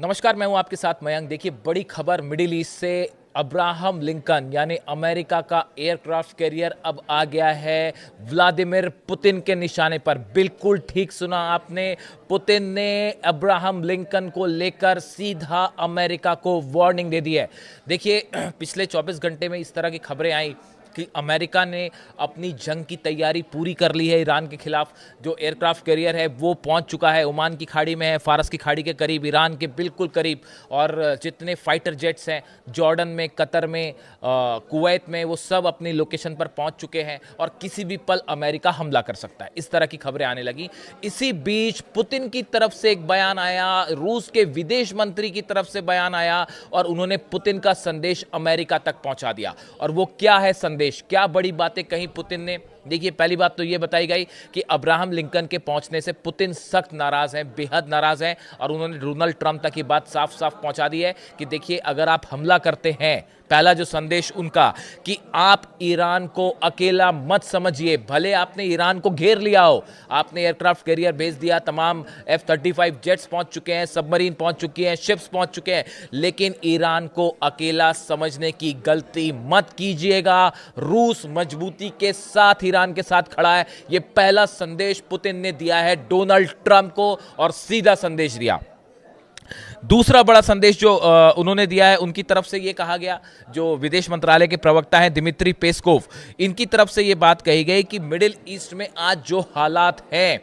नमस्कार, मैं हूं आपके साथ मयंक। देखिए, बड़ी खबर मिडिल ईस्ट से। अब्राहम लिंकन यानी अमेरिका का एयरक्राफ्ट कैरियर अब आ गया है व्लादिमीर पुतिन के निशाने पर। बिल्कुल ठीक सुना आपने, पुतिन ने अब्राहम लिंकन को लेकर सीधा अमेरिका को वार्निंग दे दी है। देखिए, पिछले 24 घंटे में इस तरह की खबरें आई कि अमेरिका ने अपनी जंग की तैयारी पूरी कर ली है ईरान के खिलाफ। जो एयरक्राफ्ट कैरियर है वो पहुंच चुका है, ओमान की खाड़ी में है, फारस की खाड़ी के करीब, ईरान के बिल्कुल करीब। और जितने फाइटर जेट्स हैं जॉर्डन में, कतर में, कुवैत में, वो सब अपनी लोकेशन पर पहुंच चुके हैं और किसी भी पल अमेरिका हमला कर सकता है। इस तरह की खबरें आने लगी। इसी बीच पुतिन की तरफ से एक बयान आया, रूस के विदेश मंत्री की तरफ से बयान आया और उन्होंने पुतिन का संदेश अमेरिका तक पहुंचा दिया। और वो क्या है संदेश, क्या बड़ी बातें कही पुतिन ने? देखिए, पहली बात तो यह बताई गई कि अब्राहम लिंकन के पहुंचने से पुतिन सख्त नाराज हैं, बेहद नाराज हैं। और उन्होंने डोनाल्ड ट्रंप तक ये बात साफ साफ पहुंचा दी है कि देखिए, अगर आप हमला करते हैं, पहला जो संदेश उनका कि आप ईरान को अकेला मत समझिए। भले आपने ईरान को घेर लिया हो, आपने एयरक्राफ्ट कैरियर भेज दिया, तमाम F-35 जेट्स पहुंच चुके हैं, सबमरीन पहुंच चुकी हैं, शिप्स पहुंच चुके हैं, लेकिन ईरान को अकेला समझने की गलती मत कीजिएगा। रूस मजबूती के साथ ईरान के साथ खड़ा है। यह पहला संदेश पुतिन ने दिया है डोनाल्ड ट्रंप को, और सीधा संदेश दिया। दूसरा बड़ा संदेश जो उन्होंने दिया है, उनकी तरफ से यह कहा गया, जो विदेश मंत्रालय के प्रवक्ता हैं दिमित्री पेस्कोव, इनकी तरफ से यह बात कही गई कि मिडिल ईस्ट में आज जो हालात हैं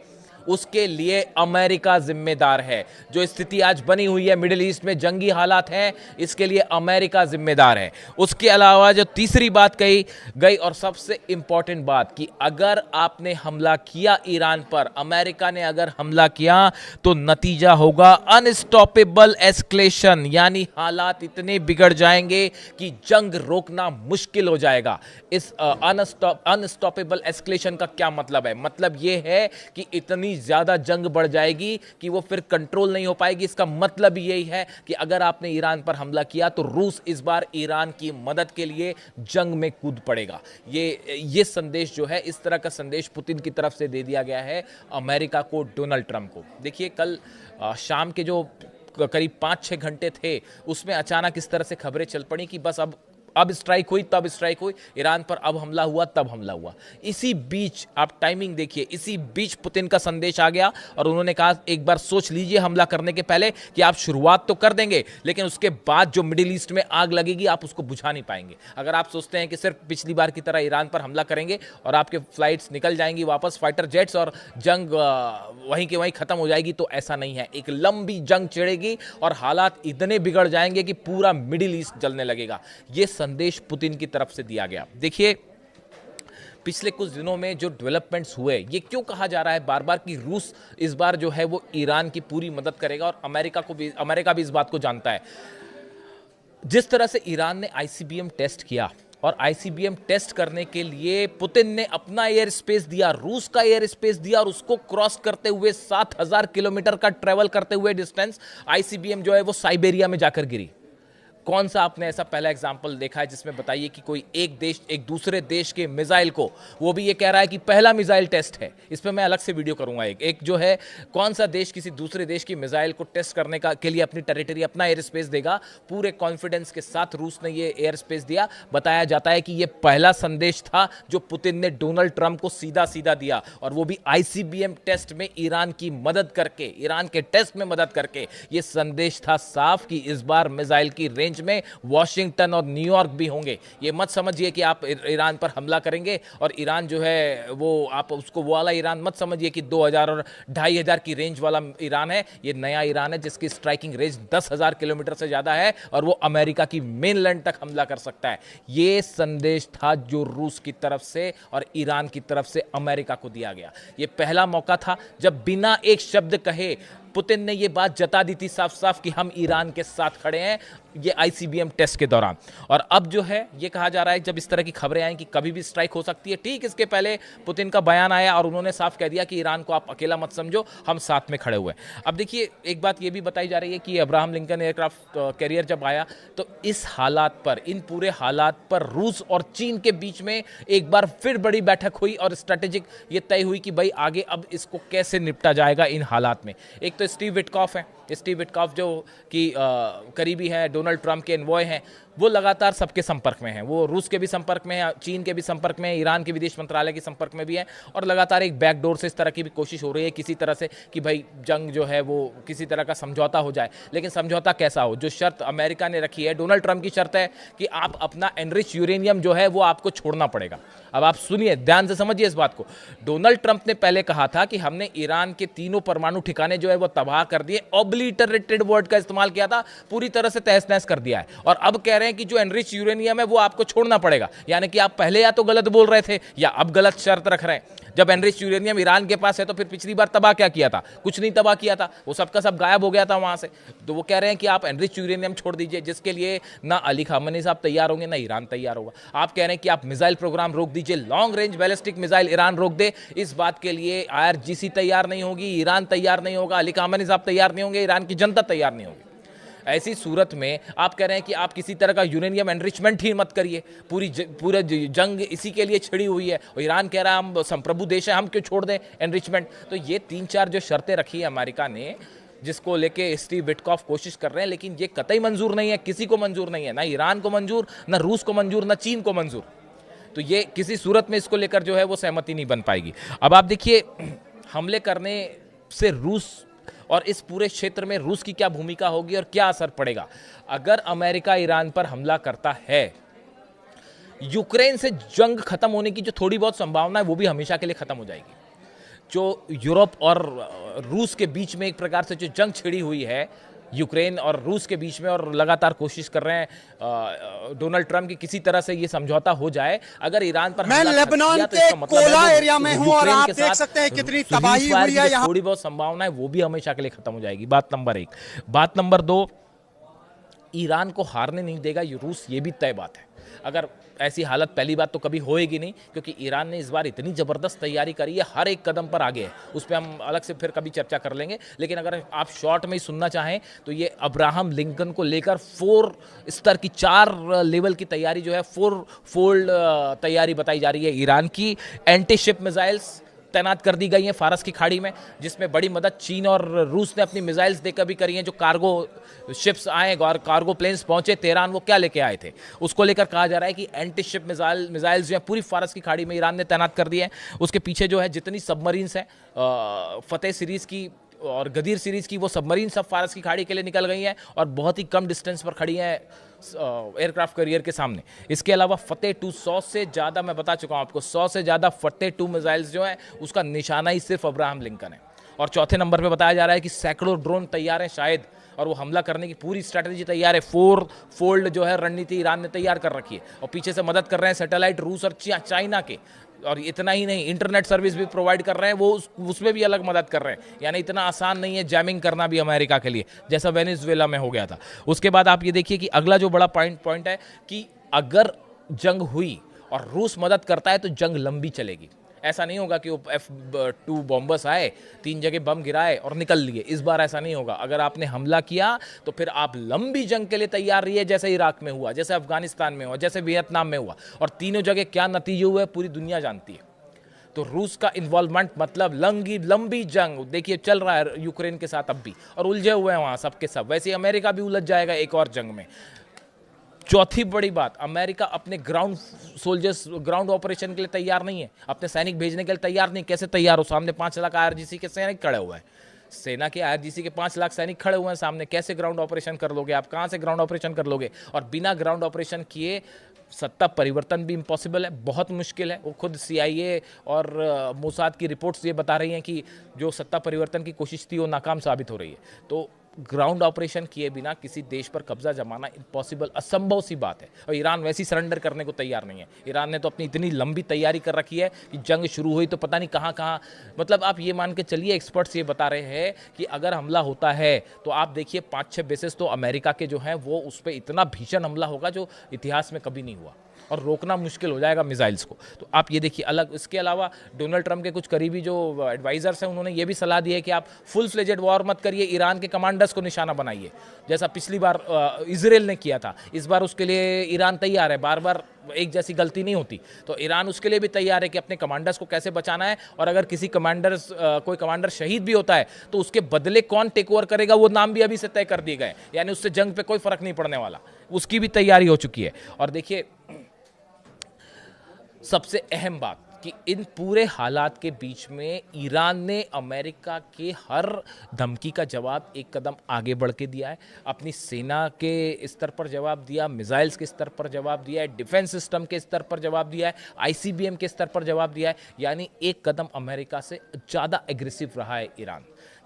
उसके लिए अमेरिका जिम्मेदार है। जो स्थिति आज बनी हुई है मिडिल ईस्ट में, जंगी हालात हैं, इसके लिए अमेरिका जिम्मेदार है। उसके अलावा जो तीसरी बात कही गई और सबसे इंपॉर्टेंट बात, कि अगर आपने हमला किया ईरान पर, अमेरिका ने अगर हमला किया, तो नतीजा होगा अनस्टॉपेबल एस्केलेशन, यानी हालात इतने बिगड़ जाएंगे कि जंग रोकना मुश्किल हो जाएगा। इस अनस्टॉपेबल एस्केलेशन का क्या मतलब है? मतलब यह है कि इतनी ज्यादा जंग बढ़ जाएगी कि वो फिर कंट्रोल नहीं हो पाएगी। इसका मतलब यही है कि अगर आपने ईरान पर हमला किया तो रूस इस बार ईरान की मदद के लिए जंग में कूद पड़ेगा। ये संदेश जो है, इस तरह का संदेश पुतिन की तरफ से दे दिया गया है अमेरिका को, डोनाल्ड ट्रंप को। देखिए, कल शाम के जो करीब 5-6 घंटे थे, उसमें अचानक इस तरह से खबरें चल पड़ी कि बस अब स्ट्राइक हुई, तब स्ट्राइक हुई, ईरान पर अब हमला हुआ, तब हमला हुआ। इसी बीच आप टाइमिंग देखिए, इसी बीच पुतिन का संदेश आ गया और उन्होंने कहा, एक बार सोच लीजिए हमला करने के पहले कि आप शुरुआत तो कर देंगे, लेकिन उसके बाद जो मिडिल ईस्ट में आग लगेगी आप उसको बुझा नहीं पाएंगे। अगर आप सोचते हैं कि सिर्फ पिछली बार की तरह ईरान पर हमला करेंगे और आपके फ्लाइट्स निकल जाएंगी वापस, फाइटर जेट्स, और जंग वहीं के वहीं खत्म हो जाएगी, तो ऐसा नहीं है। एक लंबी जंग छिड़ेगी और हालात इतने बिगड़ जाएंगे कि पूरा मिडिल ईस्ट जलने लगेगा। ये संदेश पुतिन की तरफ से दिया गया। देखिए, पिछले कुछ दिनों में जो डेवलपमेंट्स हुए, ये क्यों कहा जा रहा है बार बार कि रूस इस बार जो है वो ईरान की पूरी मदद करेगा, और अमेरिका भी इस बात को जानता है। जिस तरह से ईरान ने ICBM टेस्ट किया, और ICBM टेस्ट करने के लिए पुतिन ने अपना एयर स्पेस दिया, रूस का एयर स्पेस दिया, और उसको क्रॉस करते हुए 7000 किलोमीटर का ट्रेवल करते हुए डिस्टेंस ICBM जो है वो साइबेरिया में जाकर गिरी। कौन सा आपने ऐसा पहला एग्जाम्पल देखा है जिसमें बताइए कि कोई एक देश एक दूसरे देश के मिसाइल को, वो भी ये कह रहा है कि पहला मिसाइल टेस्ट है। इस पर मैं अलग से वीडियो करूंगा। एक जो है, कौन सा देश किसी दूसरे देश की मिसाइल को टेस्ट करने के लिए अपनी टेरिटरी, अपना एयर स्पेस देगा? पूरे कॉन्फिडेंस के साथ रूस ने ये एयर स्पेस दिया। बताया जाता है कि ये पहला संदेश था जो पुतिन ने डोनाल्ड ट्रंप को सीधा सीधा दिया, और वो भी ICBM टेस्ट में ईरान की मदद करके, ईरान के टेस्ट में मदद करके। ये संदेश था साफ कि इस बार मिसाइल की रेंज में वॉशिंगटन और न्यूयॉर्क भी होंगे। ये मत समझिए कि आप ईरान पर हमला करेंगे और ईरान जो है वो, आप उसको वो वाला ईरान मत समझिए कि 2000 और 2500 की रेंज वाला ईरान है। ये नया ईरान है जिसकी स्ट्राइकिंग रेंज 10,000 किलोमीटर से ज्यादा है, और वो अमेरिका की मेनलैंड तक हमला कर सकता है। ये संदेश था जो रूस की तरफ से और ईरान की तरफ से अमेरिका को दिया गया। ये पहला मौका था जब बिना एक शब्द कहे पुतिन ने यह बात जता दी थी साफ साफ कि हम ईरान के साथ खड़े हैं, ये ICBM टेस्ट के दौरान। और अब जो है ये कहा जा रहा है, जब इस तरह की खबरें आई कि कभी भी स्ट्राइक हो सकती है, ठीक इसके पहले पुतिन का बयान आया और उन्होंने साफ कह दिया कि ईरान को आप अकेला मत समझो, हम साथ में खड़े हुए। अब देखिए, एक बात ये भी बताई जा रही है कि अब्राहम लिंकन एयरक्राफ्ट कैरियर जब आया, तो इस हालात पर, इन पूरे हालात पर रूस और चीन के बीच में एक बार फिर बड़ी बैठक हुई और स्ट्रेटेजिक ये तय हुई कि भाई आगे अब इसको कैसे निपटा जाएगा इन हालात में। एक तो स्टीव विटकॉफ है, स्टीव विटकॉफ जो कि करीबी हैं, डोनाल्ड ट्रंप के एनवॉय हैं, वो लगातार सबके संपर्क में हैं। वो रूस के भी संपर्क में हैं, चीन के भी संपर्क में हैं, ईरान के विदेश मंत्रालय के संपर्क में भी हैं, और लगातार एक बैकडोर से इस तरह की भी कोशिश हो रही है किसी तरह से कि भाई जंग जो है वो किसी तरह का समझौता हो जाए। लेकिन समझौता कैसा हो? जो शर्त अमेरिका ने रखी है, डोनाल्ड ट्रंप की शर्त है कि आप अपना एनरिच यूरेनियम जो है वो आपको छोड़ना पड़ेगा। अब आप सुनिए, ध्यान से समझिए इस बात को। डोनाल्ड ट्रंप ने पहले कहा था कि हमने ईरान के तीनों परमाणु ठिकाने जो है वो तबाह कर दिए, ऑब्लिटरेटेड वर्ड का इस्तेमाल किया था, पूरी तरह से तहस नहस कर दिया है। और अब कह रहे हैं कि जो एनरिच यूरेनियम है वो आपको छोड़ना पड़ेगा। यानी कि आप पहले या तो गलत बोल रहे थे या अब गलत शर्त रख रहे हैं। जब एनरिच यूरेनियम ईरान के पास है तो फिर पिछली बार तबाह क्या किया था? कुछ नहीं तबाह किया था, वो सबका सब गायब हो गया था वहां से। तो वो कह रहे हैं कि आप एनरिच यूरेनियम छोड़ दीजिए, जिसके लिए ना अली खामेनी साहब तैयार होंगे ना ईरान तैयार होगा। आप कह रहे हैं कि आप मिसाइल प्रोग्राम रोक दीजिए, long range ballistic missile Iran रोक दे, इस बात के लिए IRGC तैयार नहीं होगी, ईरान तैयार नहीं होगा, अली खामेनी साहब तैयार नहीं होंगे, ईरान की जनता तैयार नहीं होगी। ऐसी सूरत में आप कह रहे हैं कि आप किसी तरह का यूरेनियम एनरिचमेंट ही मत करिए, पूरा जंग इसी के लिए छिड़ी हुई है, और ईरान कह रहा है हम संप्रभु देश है, हम क्यों छोड़ दें एनरिचमेंट। तो ये 3-4 जो शर्तें रखी है अमेरिका ने, जिसको लेके स्टीव विटकॉफ कोशिश कर रहे हैं, लेकिन ये कतई मंजूर नहीं है, किसी को मंजूर नहीं है, ना ईरान को मंजूर, ना रूस को मंजूर, ना चीन को मंजूर। तो ये किसी सूरत में इसको लेकर जो है वो सहमति नहीं बन पाएगी। अब आप देखिए, हमले करने से रूस और इस पूरे क्षेत्र में रूस की क्या भूमिका होगी और क्या असर पड़ेगा। अगर अमेरिका ईरान पर हमला करता है, यूक्रेन से जंग खत्म होने की जो थोड़ी बहुत संभावना है वो भी हमेशा के लिए खत्म हो जाएगी। जो यूरोप और रूस के बीच में एक प्रकार से जो जंग छिड़ी हुई है यूक्रेन और रूस के बीच में, और लगातार कोशिश कर रहे हैं डोनाल्ड ट्रंप की किसी तरह से ये समझौता हो जाए। अगर ईरान पर मैं लेबनान के कोला एरिया में हूं और आप देख सकते हैं कितनी तबाही हुई है यहाँ। थोड़ी बहुत संभावना है वो भी हमेशा के लिए खत्म हो जाएगी। बात नंबर 1। बात नंबर 2, ईरान को हारने नहीं देगा रूस, ये भी तय बात है। अगर ऐसी हालत, पहली बात तो कभी होएगी नहीं, क्योंकि ईरान ने इस बार इतनी ज़बरदस्त तैयारी करी है, हर एक कदम पर आगे है। उस पर हम अलग से फिर कभी चर्चा कर लेंगे। लेकिन अगर आप शॉर्ट में ही सुनना चाहें तो ये अब्राहम लिंकन को लेकर 4 स्तर की, 4 लेवल की तैयारी जो है, 4 फोल्ड तैयारी बताई जा रही है ईरान की। एंटी शिप मिसाइल्स तैनात कर दी गई हैं फारस की खाड़ी में, जिसमें बड़ी मदद चीन और रूस ने अपनी मिसाइल्स देकर भी करी हैं। जो कार्गो शिप्स आए और कार्गो प्लेन्स पहुंचे तेहरान, वो क्या लेके आए थे, उसको लेकर कहा जा रहा है कि एंटी शिप मिसाइल्स जो है पूरी फारस की खाड़ी में ईरान ने तैनात कर दी है। उसके पीछे जो है जितनी सबमरीन्स हैं, फतेह सीरीज़ की और गदीर सीरीज़ की, वो सबमरीन सब फारस की खाड़ी के लिए निकल गई हैं और बहुत ही कम डिस्टेंस पर खड़ी हैं एयरक्राफ्ट कैरियर के सामने। इसके अलावा फतेह 2 100 से ज़्यादा, मैं बता चुका हूँ आपको, 100 से ज़्यादा फतेह 2 मिसाइल्स जो हैं उसका निशाना ही सिर्फ अब्राहम लिंकन है। और चौथे नंबर पे बताया जा रहा है कि सैकड़ों ड्रोन तैयार हैं शायद, और वो हमला करने की पूरी स्ट्रैटेजी तैयार है। 4 फोल्ड जो है रणनीति ईरान ने तैयार कर रखी है, और पीछे से मदद कर रहे हैं सैटेलाइट रूस और चाइना के। और इतना ही नहीं, इंटरनेट सर्विस भी प्रोवाइड कर रहे हैं, वो उसमें भी अलग मदद कर रहे हैं। यानी इतना आसान नहीं है जैमिंग करना भी अमेरिका के लिए, जैसा वेनेजुएला में हो गया था। उसके बाद आप ये देखिए कि अगला जो बड़ा पॉइंट है कि अगर जंग हुई और रूस मदद करता है तो जंग लंबी चलेगी। ऐसा नहीं होगा कि वो F-2 बॉम्बर्स आए, 3 जगह बम गिराए और निकल लिए। इस बार ऐसा नहीं होगा। अगर आपने हमला किया तो फिर आप लंबी जंग के लिए तैयार रहिए, जैसे इराक में हुआ, जैसे अफगानिस्तान में हुआ, जैसे वियतनाम में हुआ। और तीनों जगह क्या नतीजे हुए पूरी दुनिया जानती है। तो रूस का इन्वॉल्वमेंट मतलब लंबी जंग देखिए चल रहा है यूक्रेन के साथ अब भी, और उलझे हुए हैं वहाँ सब के सब। वैसे अमेरिका भी उलझ जाएगा एक और जंग में। चौथी बड़ी बात, अमेरिका अपने ग्राउंड ऑपरेशन के लिए तैयार नहीं है, अपने सैनिक भेजने के लिए तैयार नहीं। कैसे तैयार हो? सामने 5 लाख IRGC के सैनिक खड़े हुए हैं। सेना के IRGC के 5 लाख सैनिक खड़े हुए हैं सामने। कैसे ग्राउंड ऑपरेशन कर लोगे आप? कहाँ से ग्राउंड ऑपरेशन कर लोगे? और बिना ग्राउंड ऑपरेशन किए सत्ता परिवर्तन भी इम्पॉसिबल है, बहुत मुश्किल है। वो खुद CIA और मोसाद की रिपोर्ट्स ये बता रही हैं कि जो सत्ता परिवर्तन की कोशिश थी वो नाकाम साबित हो रही है। तो ग्राउंड ऑपरेशन किए बिना किसी देश पर कब्जा जमाना इम्पॉसिबल, असंभव सी बात है। और ईरान वैसे ही सरेंडर करने को तैयार नहीं है। ईरान ने तो अपनी इतनी लंबी तैयारी कर रखी है कि जंग शुरू हुई तो पता नहीं कहाँ कहाँ, मतलब आप ये मान के चलिए, एक्सपर्ट्स ये बता रहे हैं कि अगर हमला होता है तो आप देखिए 5-6 बेसेस तो अमेरिका के जो हैं वो उस पर इतना भीषण हमला होगा जो इतिहास में कभी नहीं हुआ, और रोकना मुश्किल हो जाएगा मिसाइल्स को। तो आप ये देखिए अलग। इसके अलावा डोनाल्ड ट्रंप के कुछ करीबी जो एडवाइजर्स हैं उन्होंने ये भी सलाह दी है कि आप फुल फ्लेजेड वॉर मत करिए, ईरान के कमांडर्स को निशाना बनाइए, जैसा पिछली बार इजराइल ने किया था। इस बार उसके लिए ईरान तैयार है। बार बार एक जैसी गलती नहीं होती। तो ईरान उसके लिए भी तैयार है कि अपने कमांडर्स को कैसे बचाना है, और अगर किसी कोई कमांडर शहीद भी होता है तो उसके बदले कौन टेक ओवर करेगा वो नाम भी अभी से तय कर दिए गए, यानी उससे जंग पे कोई फर्क नहीं पड़ने वाला, उसकी भी तैयारी हो चुकी है। और देखिए सबसे अहम बात कि इन पूरे हालात के बीच में ईरान ने अमेरिका के हर धमकी का जवाब एक कदम आगे बढ़ के दिया है, अपनी सेना के स्तर पर जवाब दिया, मिसाइल्स के स्तर पर जवाब दिया है, डिफेंस सिस्टम के स्तर पर जवाब दिया है, आईसीबीएम के स्तर पर जवाब दिया है, यानी एक कदम अमेरिका से ज़्यादा एग्रेसिव रहा है ईरान,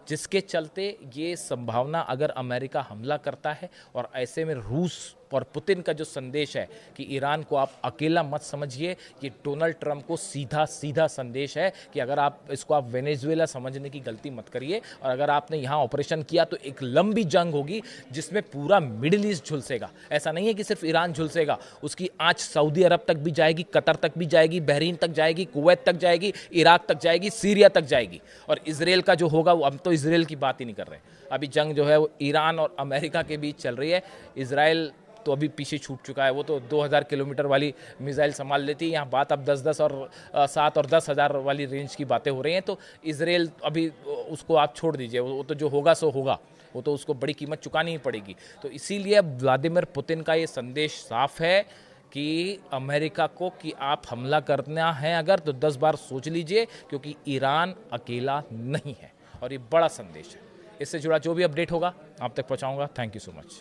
जिसके चलते ये संभावना अगर अमेरिका हमला करता है और ऐसे में रूस और पुतिन का जो संदेश है कि ईरान को आप अकेला मत समझिए, ये डोनाल्ड ट्रंप को सीधा सीधा संदेश है कि अगर आप इसको आप वेनेजुएला समझने की गलती मत करिए, और अगर आपने यहाँ ऑपरेशन किया तो एक लंबी जंग होगी जिसमें पूरा मिडिल ईस्ट झुलसेगा। ऐसा नहीं है कि सिर्फ ईरान झुलसेगा, उसकी आँच सऊदी अरब तक भी जाएगी, कतर तक भी जाएगी, बहरीन तक जाएगी, कुवैत तक जाएगी, इराक तक जाएगी, सीरिया तक जाएगी। और इसराइल का जो होगा वो, हम तो इसराइल की बात ही नहीं कर रहे, अभी जंग जो है वो ईरान और अमेरिका के बीच चल रही है। इसराइल तो अभी पीछे छूट चुका है, वो तो 2000 किलोमीटर वाली मिसाइल संभाल लेती है, यहाँ बात अब 10-10 और 7 और 10,000 वाली रेंज की बातें हो रही हैं। तो इसराइल अभी उसको आप छोड़ दीजिए, वो तो जो होगा सो होगा, वो तो उसको बड़ी कीमत चुकानी ही पड़ेगी। तो इसीलिए व्लादिमीर पुतिन का ये संदेश साफ है कि अमेरिका को कि आप हमला करना है अगर तो 10 बार सोच लीजिए, क्योंकि ईरान अकेला नहीं है, और ये बड़ा संदेश है। इससे जुड़ा जो भी अपडेट होगा आप तक पहुँचाऊँगा। Thank you so much.